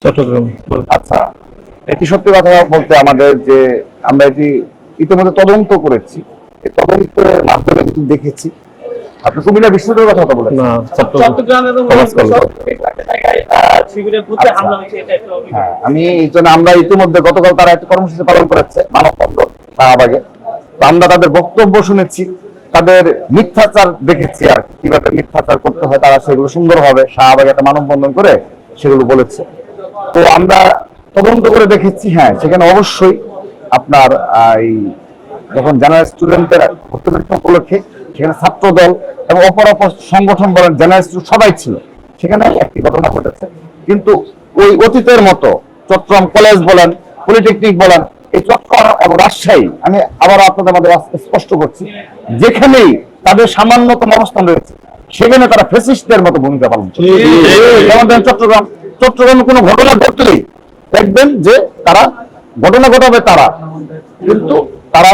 চট্টগ্রাম। আচ্ছা, এটি সত্যি কথা বলতে আমাদের যে আমরা এটি ইতিমধ্যে তদন্ত করেছি, এই তদন্তের মাধ্যমে কিন্তু দেখেছি আপনি কুমিল্লা বিশ্ববিদ্যালয়ের কথা বলেন না, হ্যাঁ, আমি এই জন্য আমরা ইতিমধ্যে গতকাল তারা একটা কর্মসূচি পালন করেছে মানববন্ধন শাহবাগে। তো আমরা তাদের বক্তব্য শুনেছি, তাদের মিথ্যাচার দেখেছি আর কিভাবে মিথ্যাচার করতে হয়, তারা সেগুলো সুন্দরভাবে শাহবাগে একটা মানববন্ধন করে সেগুলো বলেছে। তো আমরা তদন্ত করে দেখেছি, হ্যাঁ সেখানে অবশ্যই আপনার এই যখন জেনারেল স্টুডেন্টদের ভর্তি পরীক্ষা উপলক্ষে সেখানে ছাত্র দল এবং অপর সংগঠন বলেন জেনারেল স্টুডেন্ট সবাই ছিল, সেখানে একটি ঘটনা ঘটেছে। কিন্তু ওই অতীতের মতো চট্টগ্রাম কলেজ বলেন, পলিটেকনিক বলেন, এই চট্টগ্রাম এবং রাজশাহী, আমি আবার আপনাদের মধ্যে স্পষ্ট করছি, যেখানেই তাদের সামান্যতম অবস্থান রয়েছে সেখানে তারা ফ্যাসিস্টদের মতো ভূমিকা পালন করে। যেমন চট্টগ্রামে কোনো ঘটনা ঘটলেই দেখবেন যে তারা ঘটনা ঘটাবে তারা, কিন্তু তারা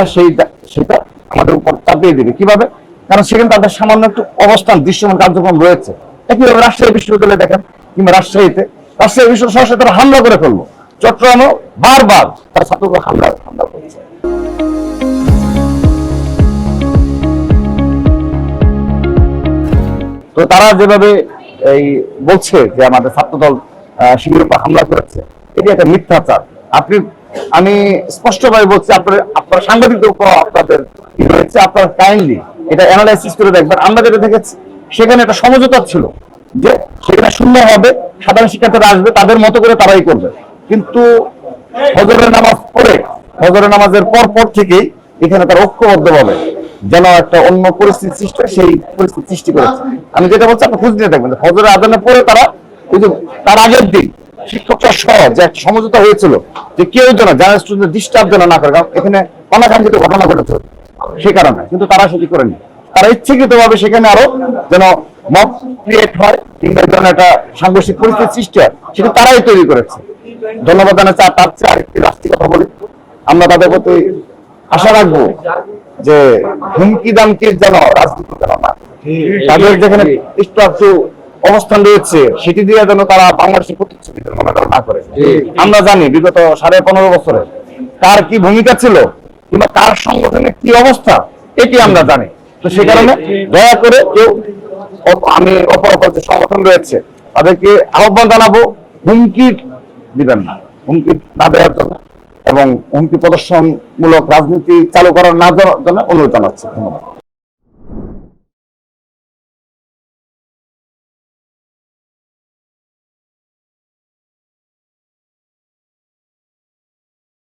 সেটা আমাদের উপর চাপিয়ে দেবে। কিভাবে? কারণ সেখানে তাদের সামান্য একটু অবস্থান দৃশ্যমান কার্যক্রম রয়েছে। একইভাবে রাজশাহী বিশ্ববিদ্যালয়ে দেখেন, কিংবা রাজশাহী বিশ্ববিদ্যালয় সরাসরি তারা হামলা করে ফেলবো। চট্টগ্রামও বারবার তারা ছাত্ররা হামলা করছে। তো তারা যেভাবে এই বলছে যে আমাদের ছাত্রদল শিবিরের উপর হামলা করেছে, এটি একটা মিথ্যাচার। আমি স্পষ্টভাবে বলছি, আপনার সাংবাদিকদের উপর আপনাদের কি হয়েছে, আপনারা কাইন্ডলি এটা অ্যানালাইসিস করে দেখবেন। আমরা যেটা দেখেছি সেখানে একটা সমঝোতা ছিল যে সেখানে শূন্য হবে, সাধারণ শিক্ষার্থীরা আসবে, তাদের মতো করে তারাই করবে। কিন্তু ফজরের নামাজ পড়ে, ফজরের নামাজের পর থেকেই এখানে তারা ঐক্যবদ্ধভাবে যেন একটা অন্য পরিস্থিতি সৃষ্টি হয়, সেই পরিস্থিতি সৃষ্টি করেছে। আমি যেটা বলছি আপনি খুঁজ নিয়ে দেখবেন, ফজরের আজানের পরে তারা ওই যে তার আগের দিন শিক্ষকরা সহ যে একটা সমঝোতা হয়েছিল যে কেউ যেন জেনারেল স্টুডেন্ট ডিস্টার্ব যেন না করে, কারণ এখানে অনাকাঙ্ক্ষিত ঘটনা ঘটেছে সে কারণে, কিন্তু তারা সেটি করেনি। তারা ইচ্ছাকৃত ভাবে সেখানে আরো যেন মব ক্রিয়েট হয় কিংবা যেন একটা সাংঘর্ষিক পরিস্থিতি সৃষ্টি হয়, সেটা তারাই তৈরি করেছে। ধন্যবাদ জানাচ্ছি। আর তার চেয়ে আরেকটি রাষ্ট্রীয় কথা বলি, আমরা তাদের প্রতি আশা রাখবো যে হুমকি দামকির যেন রাজনীতি যেন না, তাদের যেখানে একটু অবস্থান রয়েছে সেটি দিয়ে যেন তারা বাংলাদেশের প্রতিশ্রুতি না করে। আমরা জানি বিগত 15.5 বছরে কার কি ভূমিকা ছিল কিংবা কার সংগঠনের কি অবস্থা এটি আমরা জানি। তো সে কারণে দয়া করে কেউ, আমি অপর যে সংগঠন রয়েছে তাদেরকে আহ্বান জানাবো, হুমকি দিবেন না, হুমকি না দেওয়ার জন্য এবং হুমকি প্রদর্শনমূলক রাজনীতি চালু করার না জন্য অনুরোধ জানাচ্ছি। ধন্যবাদ।